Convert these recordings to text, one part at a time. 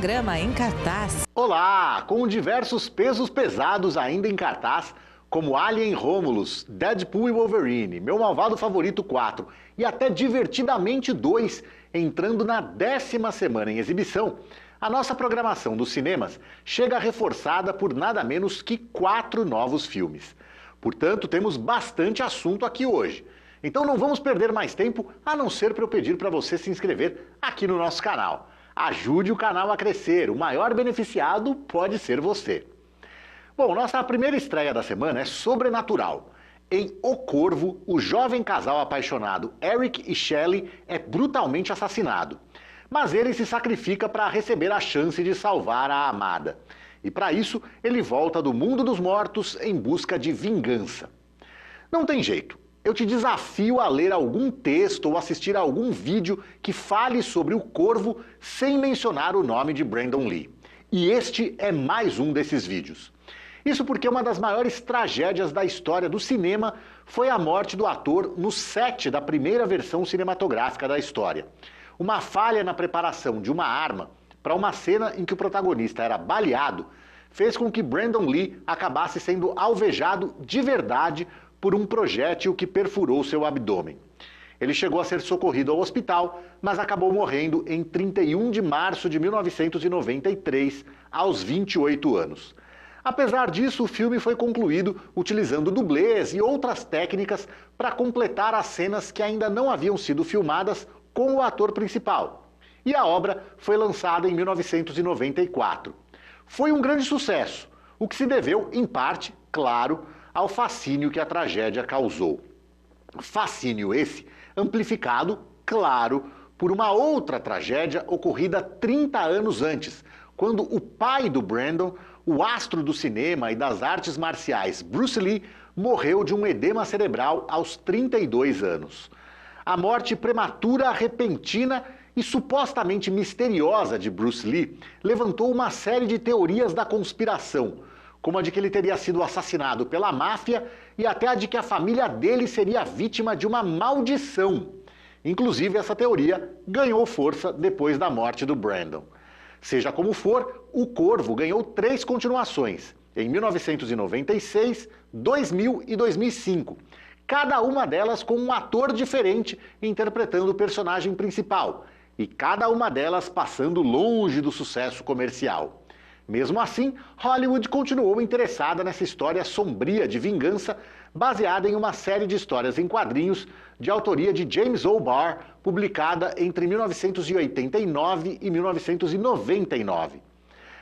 programa em cartaz. Olá! Com diversos pesos pesados ainda em cartaz, como Alien Romulus, Deadpool e Wolverine, Meu Malvado Favorito 4 e até Divertidamente 2, entrando na 10ª semana em exibição, a nossa programação dos cinemas chega reforçada por nada menos que 4 novos filmes. Portanto, temos bastante assunto aqui hoje. Então não vamos perder mais tempo, a não ser para eu pedir para você se inscrever aqui no nosso canal. Ajude o canal a crescer, o maior beneficiado pode ser você. Bom, nossa primeira estreia da semana é Sobrenatural. Em O Corvo, o jovem casal apaixonado Eric e Shelley é brutalmente assassinado. Mas ele se sacrifica para receber a chance de salvar a amada. E para isso, ele volta do mundo dos mortos em busca de vingança. Não tem jeito. Eu te desafio a ler algum texto ou assistir a algum vídeo que fale sobre O Corvo sem mencionar o nome de Brandon Lee. E este é mais um desses vídeos. Isso porque uma das maiores tragédias da história do cinema foi a morte do ator no set da primeira versão cinematográfica da história. Uma falha na preparação de uma arma para uma cena em que o protagonista era baleado fez com que Brandon Lee acabasse sendo alvejado de verdade por um projétil que perfurou seu abdômen. Ele chegou a ser socorrido ao hospital, mas acabou morrendo em 31 de março de 1993, aos 28 anos. Apesar disso, o filme foi concluído utilizando dublês e outras técnicas para completar as cenas que ainda não haviam sido filmadas com o ator principal. E a obra foi lançada em 1994. Foi um grande sucesso, o que se deveu, em parte, claro, ao fascínio que a tragédia causou. Fascínio esse amplificado, claro, por uma outra tragédia ocorrida 30 anos antes, quando o pai do Brandon, o astro do cinema e das artes marciais Bruce Lee, morreu de um edema cerebral aos 32 anos. A morte prematura, repentina e supostamente misteriosa de Bruce Lee levantou uma série de teorias da conspiração, como a de que ele teria sido assassinado pela máfia e até a de que a família dele seria vítima de uma maldição. Inclusive, essa teoria ganhou força depois da morte do Brandon. Seja como for, O Corvo ganhou 3 continuações, em 1996, 2000 e 2005. Cada uma delas com um ator diferente interpretando o personagem principal, e cada uma delas passando longe do sucesso comercial. Mesmo assim, Hollywood continuou interessada nessa história sombria de vingança, baseada em uma série de histórias em quadrinhos de autoria de James O'Barr, publicada entre 1989 e 1999.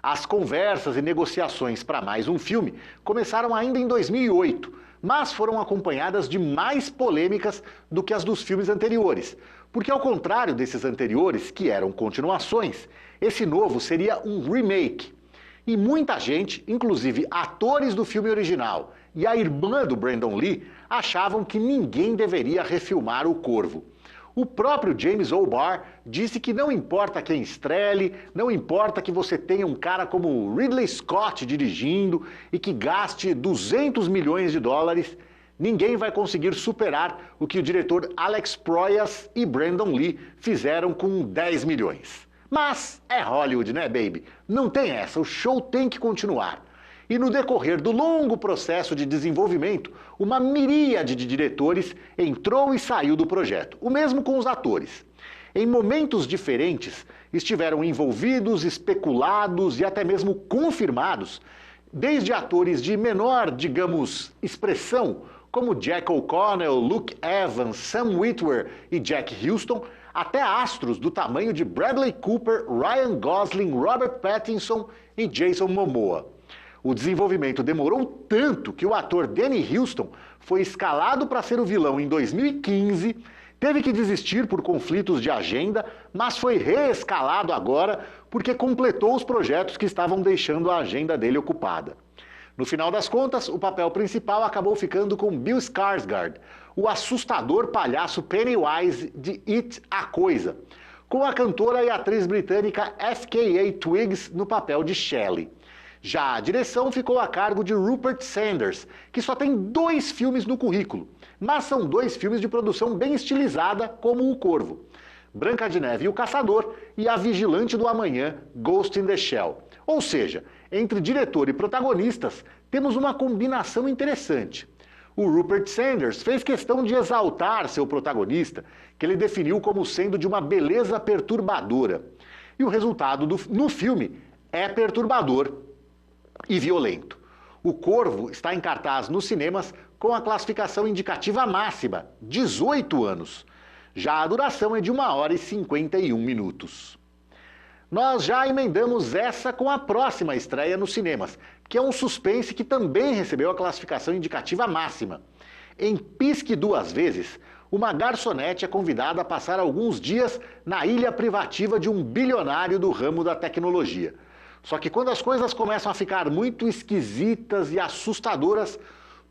As conversas e negociações para mais um filme começaram ainda em 2008, mas foram acompanhadas de mais polêmicas do que as dos filmes anteriores, porque ao contrário desses anteriores, que eram continuações, esse novo seria um remake. E muita gente, inclusive atores do filme original e a irmã do Brandon Lee, achavam que ninguém deveria refilmar O Corvo. O próprio James O'Barr disse que não importa quem estrele, não importa que você tenha um cara como Ridley Scott dirigindo e que gaste 200 milhões de dólares, ninguém vai conseguir superar o que o diretor Alex Proyas e Brandon Lee fizeram com 10 milhões. Mas é Hollywood, né, baby? Não tem essa, o show tem que continuar. E no decorrer do longo processo de desenvolvimento, uma miríade de diretores entrou e saiu do projeto, o mesmo com os atores. Em momentos diferentes, estiveram envolvidos, especulados e até mesmo confirmados, desde atores de menor, digamos, expressão, como Jack O'Connell, Luke Evans, Sam Witwer e Jack Huston, até astros do tamanho de Bradley Cooper, Ryan Gosling, Robert Pattinson e Jason Momoa. O desenvolvimento demorou tanto que o ator Danny Huston foi escalado para ser o vilão em 2015, teve que desistir por conflitos de agenda, mas foi reescalado agora porque completou os projetos que estavam deixando a agenda dele ocupada. No final das contas, o papel principal acabou ficando com Bill Skarsgård, o assustador palhaço Pennywise de It, a Coisa, com a cantora e atriz britânica F.K.A. Twigs no papel de Shelley. Já a direção ficou a cargo de Rupert Sanders, que só tem 2 filmes no currículo, mas são 2 filmes de produção bem estilizada, como O Corvo. Branca de Neve e o Caçador e A Vigilante do Amanhã, Ghost in the Shell. Ou seja, entre diretor e protagonistas, temos uma combinação interessante. O Rupert Sanders fez questão de exaltar seu protagonista, que ele definiu como sendo de uma beleza perturbadora. E o resultado no filme é perturbador e violento. O Corvo está em cartaz nos cinemas com a classificação indicativa máxima, 18 anos. Já a duração é de 1 hora e 51 minutos. Nós já emendamos essa com a próxima estreia nos cinemas, que é um suspense que também recebeu a classificação indicativa máxima. Em Pisque Duas Vezes, uma garçonete é convidada a passar alguns dias na ilha privativa de um bilionário do ramo da tecnologia. Só que quando as coisas começam a ficar muito esquisitas e assustadoras,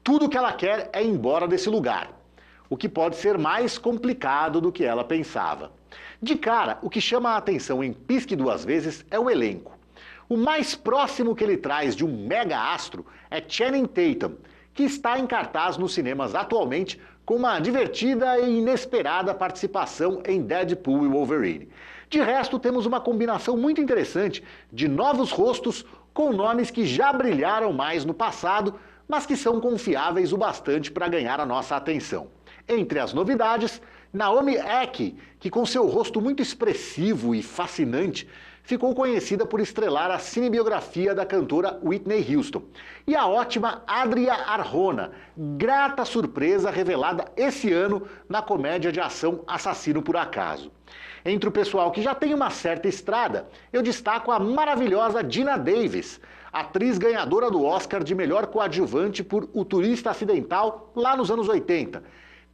tudo que ela quer é ir embora desse lugar, o que pode ser mais complicado do que ela pensava. De cara, o que chama a atenção em Pisque Duas Vezes é o elenco. O mais próximo que ele traz de um mega astro é Channing Tatum, que está em cartaz nos cinemas atualmente com uma divertida e inesperada participação em Deadpool e Wolverine. De resto, temos uma combinação muito interessante de novos rostos com nomes que já brilharam mais no passado, mas que são confiáveis o bastante para ganhar a nossa atenção. Entre as novidades, Naomi Ackie, que com seu rosto muito expressivo e fascinante, ficou conhecida por estrelar a cinebiografia da cantora Whitney Houston. E a ótima Adria Arjona, grata surpresa revelada esse ano na comédia de ação Assassino por Acaso. Entre o pessoal que já tem uma certa estrada, eu destaco a maravilhosa Geena Davis, atriz ganhadora do Oscar de melhor coadjuvante por O Turista Acidental lá nos anos 80.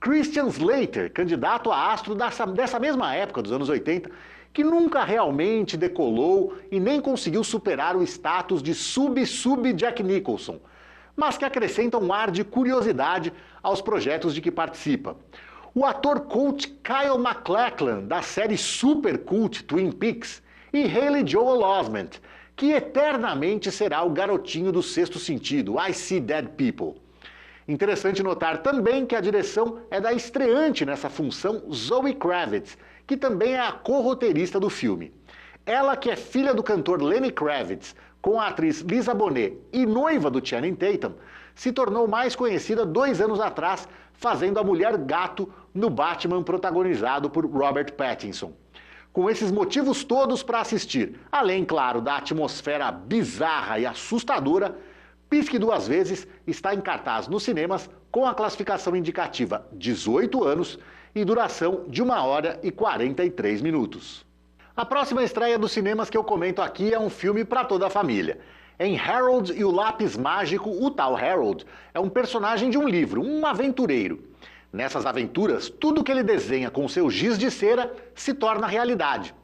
Christian Slater, candidato a astro dessa mesma época dos anos 80, que nunca realmente decolou e nem conseguiu superar o status de sub-sub Jack Nicholson, mas que acrescenta um ar de curiosidade aos projetos de que participa. O ator cult Kyle MacLachlan, da série super cult Twin Peaks, e Haley Joel Osment, que eternamente será o garotinho do Sexto Sentido, I See Dead People. Interessante notar também que a direção é da estreante nessa função Zoe Kravitz, que também é a co-roteirista do filme. Ela, que é filha do cantor Lenny Kravitz, com a atriz Lisa Bonet e noiva do Channing Tatum, se tornou mais conhecida 2 anos atrás, fazendo a Mulher Gato no Batman protagonizado por Robert Pattinson. Com esses motivos todos para assistir, além, claro, da atmosfera bizarra e assustadora, Pisque Duas Vezes está em cartaz nos cinemas com a classificação indicativa 18 anos e duração de 1 hora e 43 minutos. A próxima estreia dos cinemas que eu comento aqui é um filme para toda a família. Em Harold e o Lápis Mágico, o tal Harold é um personagem de um livro, um aventureiro. Nessas aventuras, tudo que ele desenha com seu giz de cera se torna realidade.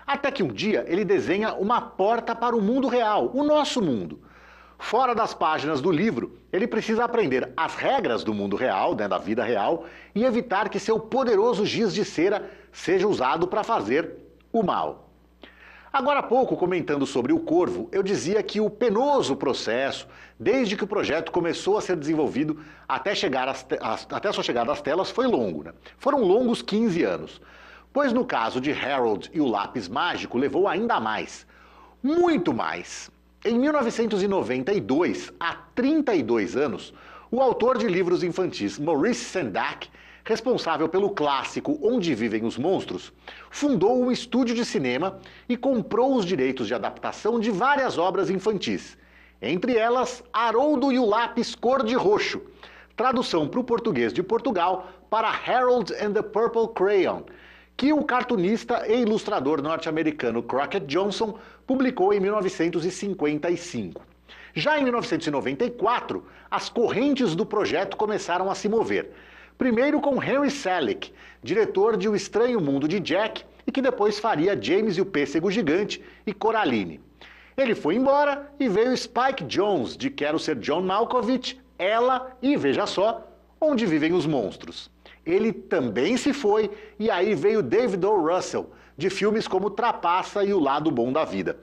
Até que um dia ele desenha uma porta para o mundo real, o nosso mundo. Fora das páginas do livro, ele precisa aprender as regras do mundo real, da vida real, e evitar que seu poderoso giz de cera seja usado para fazer o mal. Agora há pouco, comentando sobre o Corvo, eu dizia que o penoso processo, desde que o projeto começou a ser desenvolvido até a sua chegada às telas, foi longo. Foram longos 15 anos. Pois no caso de Harold e o Lápis Mágico, levou ainda mais. Muito mais. Em 1992, há 32 anos, o autor de livros infantis Maurice Sendak, responsável pelo clássico Onde Vivem os Monstros, fundou um estúdio de cinema e comprou os direitos de adaptação de várias obras infantis, entre elas Haroldo e o Lápis Cor-de-Roxo, tradução para o português de Portugal para Harold and the Purple Crayon, que o cartunista e ilustrador norte-americano Crockett Johnson publicou em 1955. Já em 1994, as correntes do projeto começaram a se mover. Primeiro com Henry Selick, diretor de O Estranho Mundo de Jack, e que depois faria James e o Pêssego Gigante e Coraline. Ele foi embora e veio Spike Jonze, de Quero Ser John Malkovich, Ela e, veja só, Onde Vivem os Monstros. Ele também se foi, e aí veio David O. Russell, de filmes como Trapaça e O Lado Bom da Vida.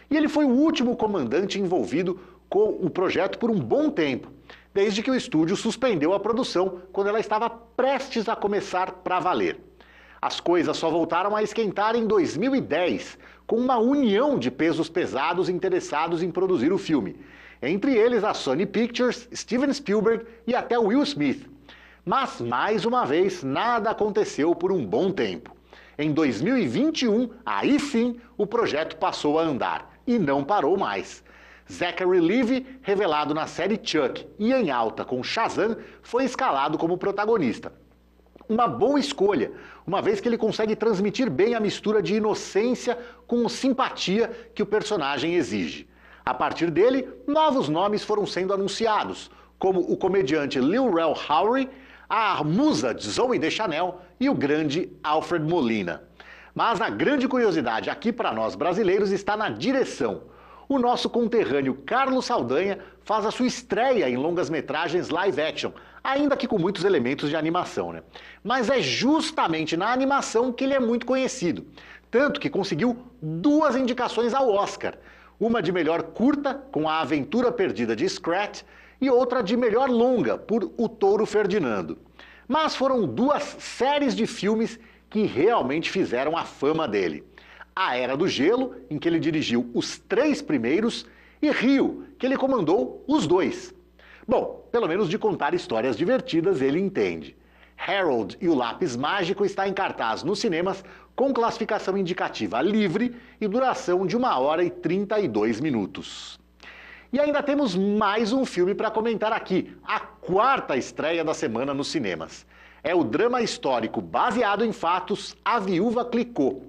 E ele foi o último comandante envolvido com o projeto por um bom tempo, desde que o estúdio suspendeu a produção quando ela estava prestes a começar para valer. As coisas só voltaram a esquentar em 2010, com uma união de pesos pesados interessados em produzir o filme. Entre eles a Sony Pictures, Steven Spielberg e até Will Smith. Mas, mais uma vez, nada aconteceu por um bom tempo. Em 2021, aí sim, o projeto passou a andar. E não parou mais. Zachary Levi, revelado na série Chuck e em alta com Shazam, foi escalado como protagonista. Uma boa escolha, uma vez que ele consegue transmitir bem a mistura de inocência com simpatia que o personagem exige. A partir dele, novos nomes foram sendo anunciados, como o comediante Lil Rel Howery, a musa Zooey Deschanel e o grande Alfred Molina. Mas a grande curiosidade aqui para nós brasileiros está na direção. O nosso conterrâneo Carlos Saldanha faz a sua estreia em longas-metragens live action, ainda que com muitos elementos de animação, né? Mas é justamente na animação que ele é muito conhecido, tanto que conseguiu 2 indicações ao Oscar, uma de melhor curta, com A Aventura Perdida de Scrat, e outra de melhor longa, por O Touro Ferdinando. Mas foram 2 séries de filmes que realmente fizeram a fama dele. A Era do Gelo, em que ele dirigiu os 3 primeiros, e Rio, que ele comandou os 2. Bom, pelo menos de contar histórias divertidas ele entende. Harold e o Lápis Mágico está em cartaz nos cinemas com classificação indicativa livre e duração de 1 hora e 32 minutos. E ainda temos mais um filme para comentar aqui, a 4ª estreia da semana nos cinemas. É o drama histórico baseado em fatos A Viúva Clicquot.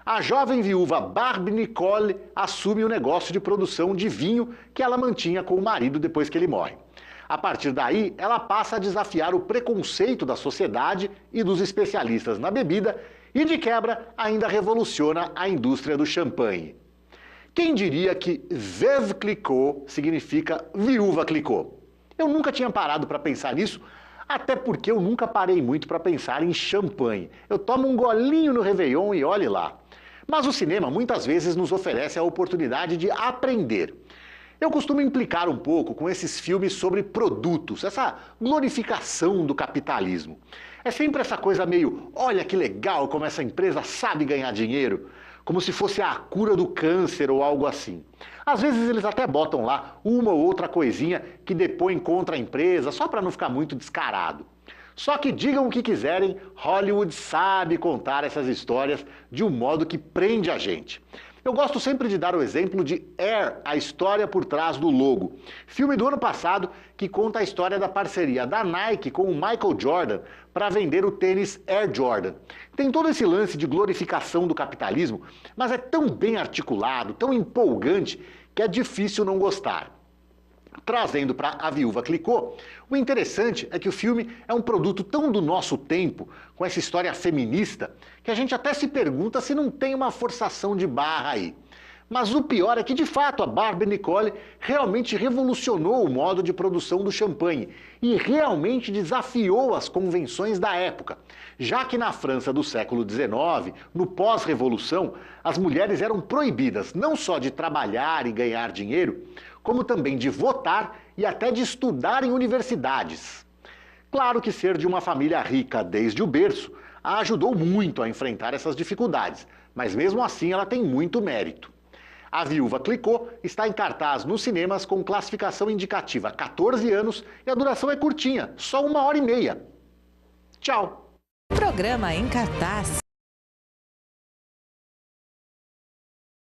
A jovem viúva Barbie Nicole assume o negócio de produção de vinho que ela mantinha com o marido depois que ele morre. A partir daí, ela passa a desafiar o preconceito da sociedade e dos especialistas na bebida e, de quebra, ainda revoluciona a indústria do champanhe. Quem diria que Veuve Clicquot significa Viúva Clicquot? Eu nunca tinha parado para pensar nisso, até porque eu nunca parei muito para pensar em champanhe. Eu tomo um golinho no Réveillon e olhe lá. Mas o cinema muitas vezes nos oferece a oportunidade de aprender. Eu costumo implicar um pouco com esses filmes sobre produtos, essa glorificação do capitalismo. É sempre essa coisa meio, olha que legal como essa empresa sabe ganhar dinheiro, como se fosse a cura do câncer ou algo assim. Às vezes eles até botam lá uma ou outra coisinha que depõe contra a empresa, só para não ficar muito descarado. Só que digam o que quiserem, Hollywood sabe contar essas histórias de um modo que prende a gente. Eu gosto sempre de dar o exemplo de Air, a história por trás do logo. Filme do ano passado que conta a história da parceria da Nike com o Michael Jordan para vender o tênis Air Jordan. Tem todo esse lance de glorificação do capitalismo, mas é tão bem articulado, tão empolgante, que é difícil não gostar. Trazendo para A Viúva Clicquot, o interessante é que o filme é um produto tão do nosso tempo, com essa história feminista, que a gente até se pergunta se não tem uma forçação de barra aí. Mas o pior é que, de fato, a Barbie Nicole realmente revolucionou o modo de produção do champanhe e realmente desafiou as convenções da época, já que na França do século XIX, no pós-revolução, as mulheres eram proibidas não só de trabalhar e ganhar dinheiro, como também de votar e até de estudar em universidades. Claro que ser de uma família rica desde o berço a ajudou muito a enfrentar essas dificuldades, mas mesmo assim ela tem muito mérito. A Viúva Clicquot está em cartaz nos cinemas com classificação indicativa 14 anos e a duração é curtinha, só 1 hora e meia. Tchau! Programa em cartaz.